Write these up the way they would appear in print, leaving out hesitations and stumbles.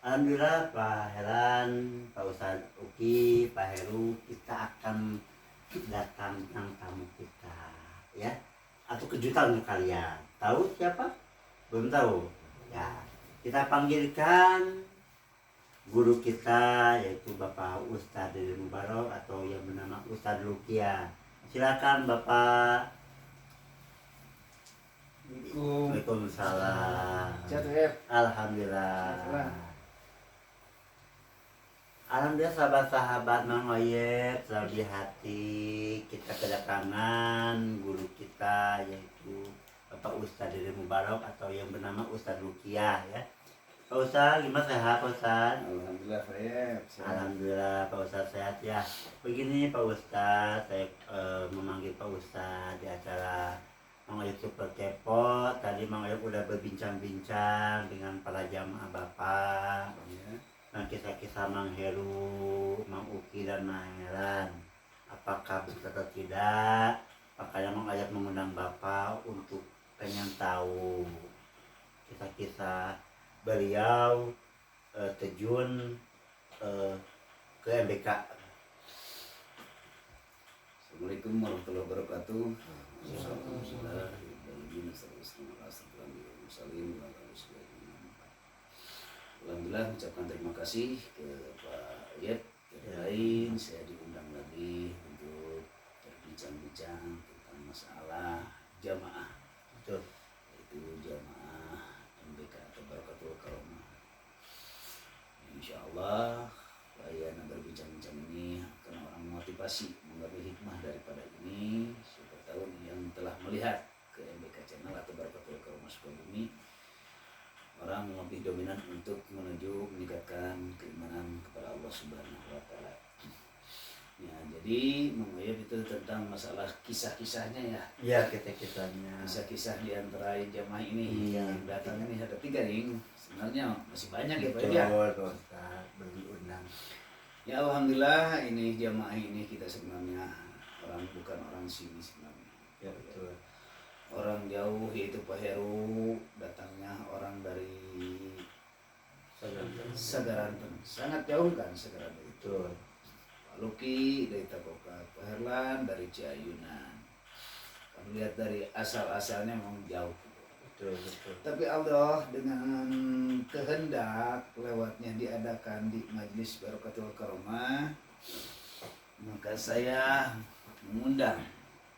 Alhamdulillah Pak Heran, Pak Ustadz Uki, Pak Heru, kita akan datang tentang tamu kita, ya. Atau kejutan untuk kalian. Tahu siapa? Belum tahu. Ya, kita panggilkan guru kita yaitu Bapak Ustadz Dede Mubarok atau yang bernama Ustadz Rukia. Silakan Bapak. Waalaikumsalam. Alhamdulillah. Alhamdulillah sahabat-sahabat Mang Oyep, selalu di hati kita kedatangan guru kita yaitu Bapak Ustadz Dede Mubarok atau yang bernama Ustadz Rukiah ya. Pak Ustadz, gimana sehat Pak Ustadz? Alhamdulillah Pak. Alhamdulillah Pak Ustadz sehat ya. Begini Pak Ustadz, saya memanggil Pak Ustadz di acara Mang Oyep Super Kepo. Tadi Mang Oyep udah berbincang-bincang dengan para jamaah Bapak. Ya. Nah, kisah-kisah Mang Heru, Mang Uki dan Mang Heran, apakah betul atau tidak? Makanya Mang Oyep mengundang Bapak untuk pengen tahu kisah-kisah beliau terjun ke MBK. Assalamualaikum warahmatullahi wabarakatuh. Alhamdulillah mengucapkan terima kasih ke Pak Yep. Yang lain saya diundang lagi untuk berbincang-bincang tentang masalah jamaah. Betul. Yaitu jamaah MBK atau Barakatul Karomah. Insya Allah layanan berbincang-bincang ini akan orang motivasi mengambil hikmah daripada ini. Siapa tahu yang telah melihat ke MBK Channel atau Barakatul Karomah Sukabumi, orang lebih dominan untuk menuju meningkatkan keimanan kepada Allah Subhanahu wa Ta'ala. Ya, jadi Mang Oyep itu tentang masalah kisah-kisahnya ya. Iya, kisah-kisahnya. Kisah-kisah di antara jamaah ini Iya. yang datang ini ada 3 ring. Sebenarnya masih banyak ya Pak Betul, ya. Pak Ustadz, berundang. Ya Alhamdulillah ini jamaah ini kita sebenarnya bukan orang sini sebenarnya. Ya betul. Orang jauh yaitu Pak Heru, datangnya orang dari Sagaranten. Sangat jauh kan Sagaranten itu. Betul. Pak Luki dari Takoka, Pak Herlan dari Ciayunan. Kamu lihat dari asal-asalnya memang jauh. Betul, betul. Tapi Allah dengan kehendak lewatnya diadakan di Majelis Barakatul Karomah, maka saya mengundang.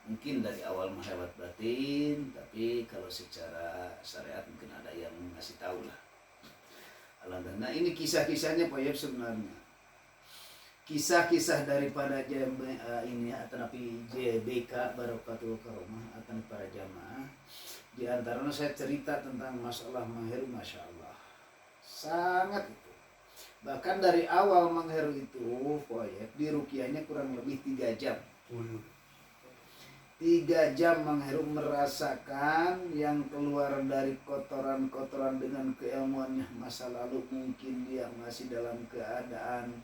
Mungkin dari awal melewat batin, tapi kalau secara syariat mungkin ada yang ngasih tahu lah. Alhamdulillah. Nah ini kisah-kisahnya Pak Yep sebenarnya. Kisah-kisah daripada ini atanapi JBK Barakatul Karomah atau para jamaah. Di antaranya saya cerita tentang masalah Mang Heru, Masya Allah. Sangat itu. Bahkan dari awal Mang Heru itu, Pak Yep, di rukiahnya kurang lebih 3 jam. 3 jam Mang Heru merasakan yang keluar dari kotoran-kotoran dengan keilmuannya masa lalu. Mungkin dia masih dalam keadaan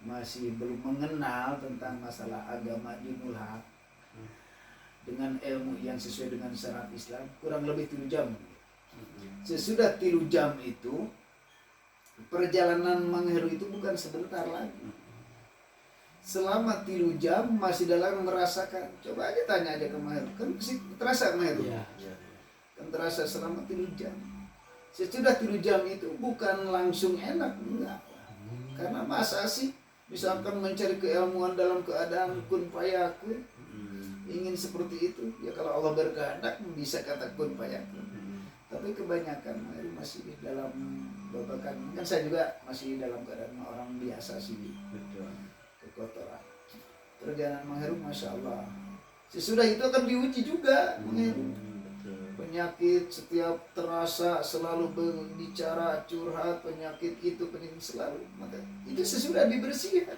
masih belum mengenal tentang masalah agama dinul haq dengan ilmu yang sesuai dengan syariat Islam. Kurang lebih 3 jam. Sesudah 3 jam itu perjalanan Mang Heru itu bukan sebentar lagi. Selama 3 jam masih dalam merasakan. Coba aja tanya aja ke Mang Heru. Kan masih terasa Mang Heru. Iya. Kan terasa selama 3 jam. Sesudah 3 jam itu bukan langsung enak, enggak. Karena masa sih misalkan mencari keilmuan dalam keadaan kun fayakun, ingin seperti itu, ya kalau Allah berkehendak bisa kata kun fayakun. Tapi kebanyakan Mang Heru masih dalam babakan, kan saya juga masih dalam keadaan orang biasa sih. Betul. Kekotoran. Perjalanan Mang Heru Masya Allah. Sesudah itu akan diuji juga Mang Heru. Penyakit setiap terasa selalu berbicara, curhat, penyakit itu penyakit selalu. Maka itu sesudah dibersihkan.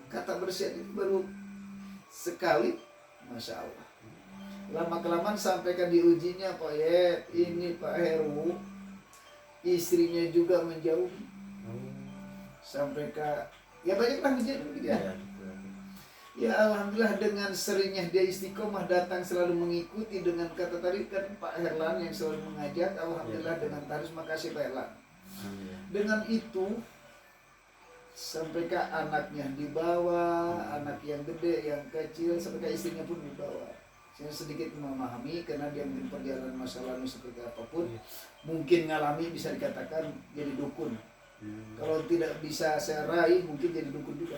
Kata bersihkan itu baru sekali, Masya Allah. Lama-kelamaan sampaikan diujinya Pak Yep, ini Pak Heru, istrinya juga menjauh. Sampai ke ya banyaklah kejadian gitu ya. Ya Alhamdulillah dengan seringnya dia istiqomah datang selalu mengikuti dengan kata tadi kan Pak Herlan yang selalu mengajak. Alhamdulillah dengan terus makasih Pak Herlan. dengan itu sampai ke anaknya dibawa, anak yang gede, yang kecil, sampai ke istrinya pun dibawa. Saya sedikit memahami karena dia mungkin perjalanan masa lalu seperti apapun, mungkin ngalami bisa dikatakan jadi dukun. Kalau tidak bisa saya raih mungkin jadi dukun juga.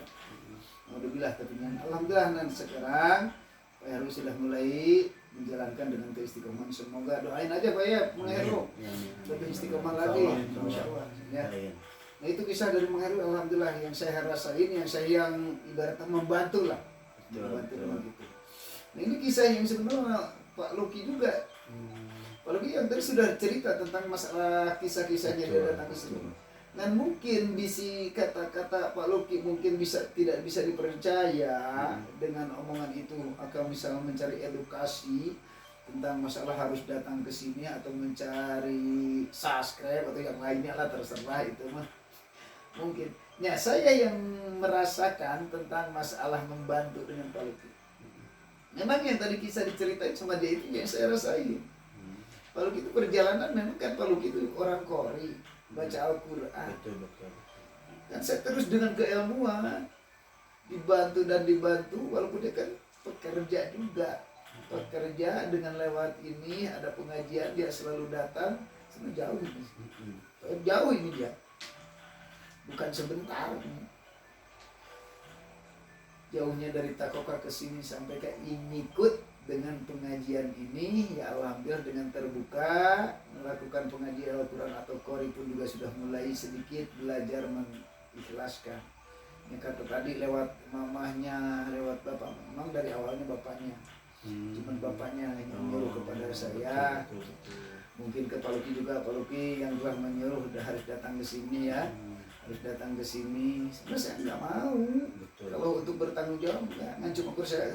Alhamdulillah, tapi alhamdulillah nanti sekarang Pak Heru sudah mulai menjalankan dengan keistiqomahan. Semoga doain aja Pak ya, Mang Heru lebih istiqomah lagi, Masya Allah. Ya. Nah itu kisah dari Mang Heru, alhamdulillah yang saya rasain, yang ibaratnya membantu lah, membantu dalam itu. Nah ini kisah yang sebenarnya Pak Luki juga. Pak Luki yang tadi sudah cerita tentang masalah kisah-kisahnya dia datang ke sini. Dan mungkin bisi kata-kata Pak Luki mungkin tidak bisa dipercaya dengan omongan itu, akan bisa mencari edukasi tentang masalah harus datang ke sini atau mencari subscribe atau yang lainnya lah, terserah itu mah. Mungkin ya saya yang merasakan tentang masalah membantu dengan Pak Luki. Memang yang tadi kisah diceritain sama dia itu yang saya rasain. Pak Luki itu perjalanan, memang kan Pak Luki itu orang Kori, baca Al-Quran. Betul. Kan saya terus dengan keilmuan, dibantu dan dibantu, walaupun dia kan pekerja juga. Pekerja dengan lewat ini, ada pengajian, dia selalu datang, sebenarnya jauh ini. Jauh ini dia. Bukan sebentar. Jauhnya dari Takoka ke sini sampai ke Imikut dengan pengajian ini, ya alhamdulillah dengan terbuka melakukan pengajian Al-Quran atau Qori pun juga sudah mulai sedikit belajar mengikhlaskan. Ya kata tadi lewat mamahnya, lewat bapak, memang dari awalnya bapaknya, cuman bapaknya yang menyuruh kepada saya. Mungkin ke Pak Luki juga, Pak Luki yang telah menyuruh udah harus datang ke sini ya. Harus datang ke sini. Sebenarnya saya nggak mau. Betul. Kalau untuk bertanggung jawab nggak cuma saya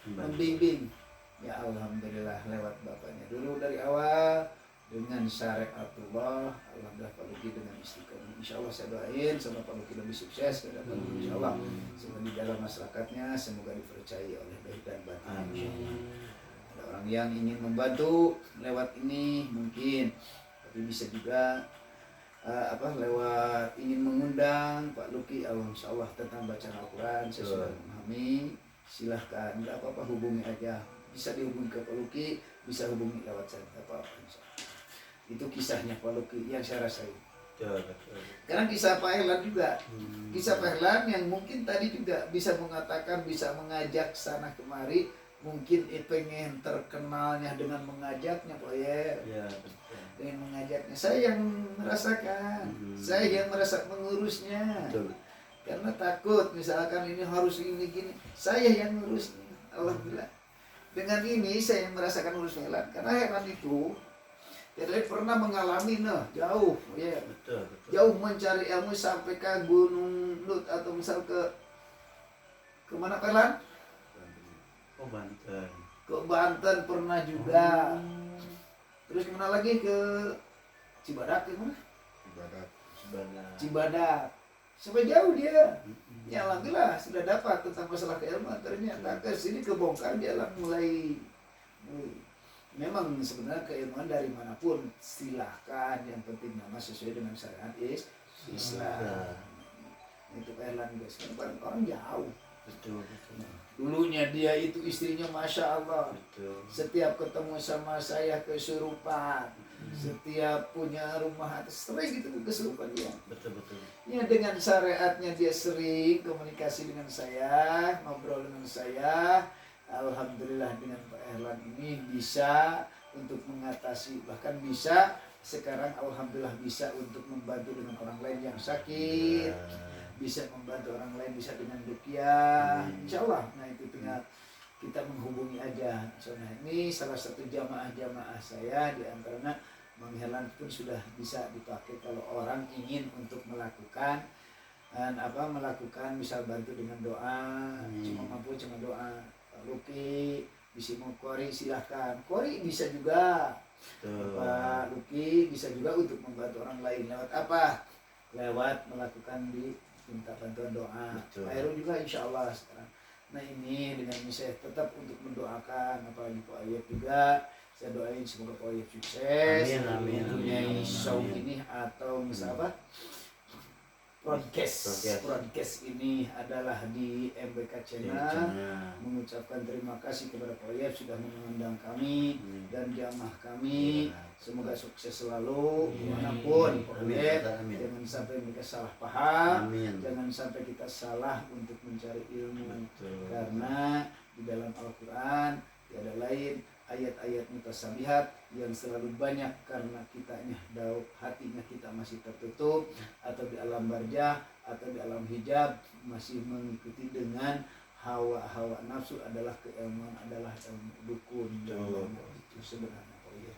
membimbing. Ya alhamdulillah lewat bapaknya dulu dari awal dengan syariatullah. Alhamdulillah Pak Luki dengan istiqomah. Insya Allah saya doain sama Pak Luki lebih sukses ke depan. Insya Allah semoga di dalam masyarakatnya semoga dipercayai oleh baik dan batin. Ada orang yang ingin membantu lewat ini mungkin, tapi bisa juga lewat ingin mengundang Pak Luki, insya Allah tentang bacaan Al-Quran saya sudah memahami. Silahkan, nggak apa-apa, hubungi aja, bisa dihubungi ke Pak Luki, bisa hubungi lewat saya, nggak apa-apa. Itu kisahnya Pak Luki yang saya rasain. Sekarang kisah Pak Erlan juga, kisah Pak Erlan yang mungkin tadi juga bisa mengatakan, bisa mengajak sana kemari, mungkin pengen terkenalnya dengan mengajaknya Pak ya. Dengan mengajaknya, saya yang merasakan, saya yang merasa mengurusnya. Betul. Karena takut misalkan ini harus ini gini, saya yang ngurusnya. Alhamdulillah. Dengan ini saya yang merasakan urus Helan, karena Helan itu tidak pernah mengalami jauh, ya. Betul. Jauh mencari ilmu sampai ke Gunung Lut atau misal ke mana Pak Helan? Oh Banten. Ke Banten pernah juga. Terus kemana lagi, ke Cibadak, ke mana? Cibadak. Sampai jauh dia. Ya alhamdulillah sudah dapat tentang masalah keilmuan. Ternyata ke sini kebongkar dia lah mulai. Memang sebenarnya keilmuan dari manapun silahkan, yang penting nama sesuai dengan syariat Islam. Itu Pak Erlan guys, kan orang jauh. Betul. Dulunya dia itu istrinya Masya Allah. Betul. Setiap ketemu sama saya kesurupan. Setiap punya rumah atas sering gitu kesurupan dia. Betul. Ya dengan syariatnya dia sering komunikasi dengan saya, ngobrol dengan saya. Alhamdulillah dengan Pak Erlan ini bisa untuk mengatasi, bahkan bisa sekarang alhamdulillah bisa untuk membantu dengan orang lain yang sakit. Bisa membantu orang lain, bisa dengan rupiah, insya Allah. Nah itu tinggal kita menghubungi aja. Nah ini salah satu jamaah-jamaah saya, di antaranya Mang Helan pun sudah bisa dipakai kalau orang ingin untuk melakukan melakukan misal bantu dengan doa, cuma mampu cuma doa. Pak Luki bisa mau Qori silahkan, Qori bisa juga. Pak Luki bisa juga untuk membantu orang lain lewat apa? Lewat melakukan minta bantuan doa. Pak Heru juga insya Allah sekarang. Nah ini dengan ini saya tetap untuk mendoakan, apalagi Pak Ayat juga Saya doain semoga Pak Oyep sukses Amin, amin, mempunyai amin, show amin. ini atau misalnya broadcast ini adalah di MBK Channel. Mengucapkan terima kasih kepada Pak Oyep sudah mengundang kami dan jamaah kami. Semoga sukses selalu dimanapun Pak Oyep. Jangan sampai mereka salah paham. Amin. Jangan sampai kita salah untuk mencari ilmu. Karena di dalam Al-Quran tiada lain ayat-ayat mutasabihat yang selalu banyak karena kitanya hatinya kita masih tertutup atau di alam barzah atau di alam hijab masih mengikuti dengan hawa nafsu adalah keilmuan adalah ilmu dukun itu sebenarnya. Oh iya.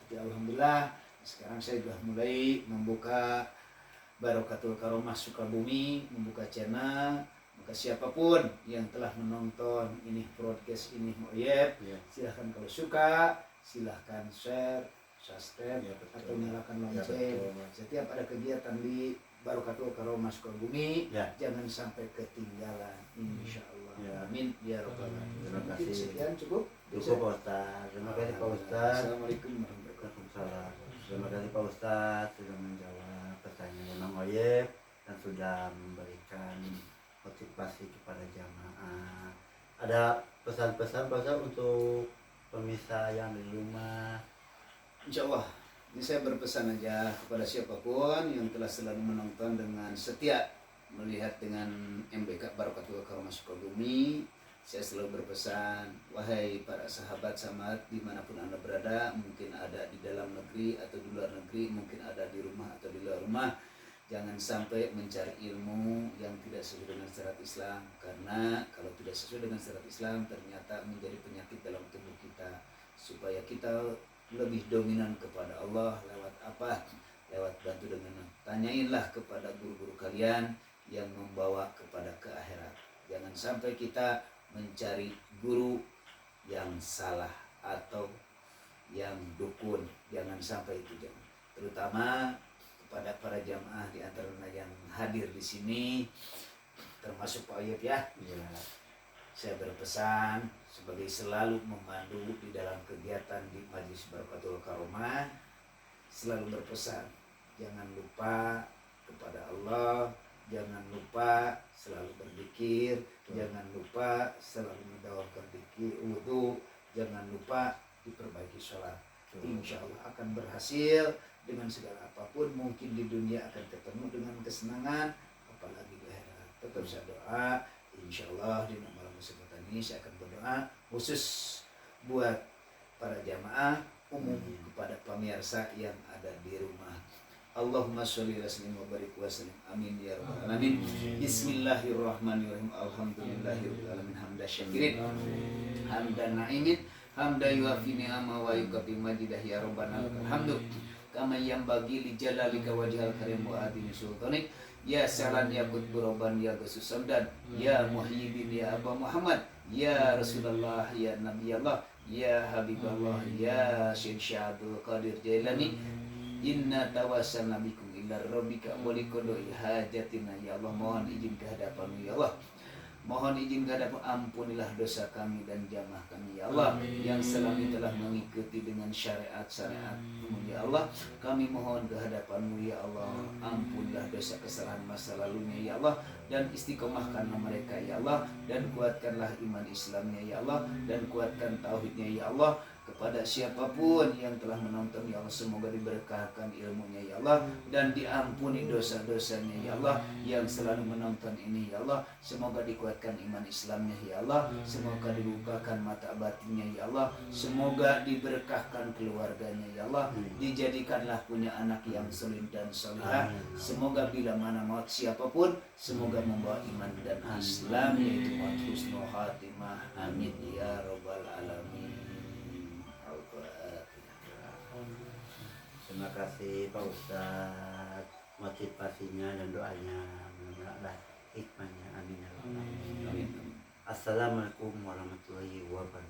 Tapi alhamdulillah sekarang saya sudah mulai membuka Barokatul Karomah Sukabumi, membuka channel. Maka siapapun yang telah menonton ini broadcast ini Oyep, silahkan kalau suka, silahkan share, subscribe, atau nyalakan lonceng. Setiap ada kegiatan di Barokatul Karomah Sukabumi, jangan sampai ketinggalan, insya Allah. Amin ya robbal alamin. Terima kasih. Sekian cukup. Cukup Pak Ustaz. Terima kasih Pak Ustaz. Assalamualaikum warahmatullahi wabarakatuh. Terima kasih Pak Ustaz sudah menjawab pertanyaan Mang Oyep dan sudah memberikan motivasi kepada jamaah. Ada pesan-pesan Pak Ustaz untuk pemirsa yang di rumah? Insya Allah, ini saya berpesan aja kepada siapapun yang telah selalu menonton dengan setia melihat dengan MBK Barokatul Karomah Sukabumi. Saya selalu berpesan, wahai para sahabat sahabat dimanapun Anda berada, mungkin ada di dalam negeri atau di luar negeri, mungkin ada di rumah atau di luar rumah, jangan sampai mencari ilmu yang tidak sesuai dengan syariat Islam. Karena kalau tidak sesuai dengan syariat Islam ternyata menjadi penyakit dalam tubuh kita. Supaya kita lebih dominan kepada Allah lewat apa? Lewat bantu dengan tanyainlah kepada guru-guru kalian yang membawa kepada ke akhirat. Jangan sampai kita mencari guru yang salah atau yang dukun. Jangan sampai itu, jangan. Terutama kepada para jamaah di antaranya yang hadir di sini, termasuk Pak Oyep ya. Saya berpesan sebagai selalu memandu di dalam kegiatan di Majelis Barokatul Karomah, selalu berpesan jangan lupa kepada Allah, jangan lupa selalu berzikir, jangan lupa selalu mendawamkan wudu, jangan lupa diperbaiki sholat. Insya Allah akan berhasil dengan segala apapun. Mungkin di dunia akan ketemu dengan kesenangan, apalagi di akhirat. Tetap saya doa, insya Allah di malam kesempatan ini saya akan berdoa khusus buat para jamaah umum kepada pemirsa yang ada di rumah. Allahumma sholli wa sallim wa barik wa sallim. Amin ya rabbal alamin. Bismillahirrahmanirrahim. Alhamdulillahirabbil alamin. Hamdan syakirin. Hamdan na'imin. Hamdan yuafi ni'ama wa yukafi majidah ya rabbana lakal hamdu. Kama yanbaghi li jalalika wajhal karim wa adini sultanik. Ya salan ya qutbu rabban ya ghasus samdan. Ya muhyiddin ya Aba Muhammad. Ya Rasulullah ya Nabi Allah. Ya Habiballah ya Syekh Syabdul Qadir Jailani. Inna tawassalna bikum ila rabbika wa liqada'i hajatina ya Allah. Mohon izin ke hadapanmu ya Allah. Mohon izin ke hadapan, ampunilah dosa kami dan jamaah kami ya Allah. Yang selama ini telah mengikuti dengan syariat-syariat-Mu ya Allah. Kami mohon ke hadapan-Mu ya Allah. Ampunilah dosa kesalahan masa lalunya ya Allah. Dan istiqomahkanlah mereka ya Allah. Dan kuatkanlah iman Islamnya ya Allah. Dan kuatkan tauhidnya ya Allah. Kepada siapapun yang telah menonton ya Allah, semoga diberkahkan ilmunya ya Allah, dan diampuni dosa-dosanya ya Allah. Yang selalu menonton ini ya Allah, semoga dikuatkan iman Islamnya ya Allah. Semoga dibukakan mata batinnya ya Allah. Semoga diberkahkan keluarganya ya Allah. Dijadikanlah punya anak yang soleh dan solehah. Semoga bila mana maut siapapun, semoga membawa iman dan Islam, yaitu maut husnul khatimah. Amin ya rabbal alamin. Terima kasih Pak Ustaz motivasinya dan doanya, mudah-mudahan hikmahnya. Amin ya rabbal alamin. Assalamualaikum warahmatullahi wabarakatuh.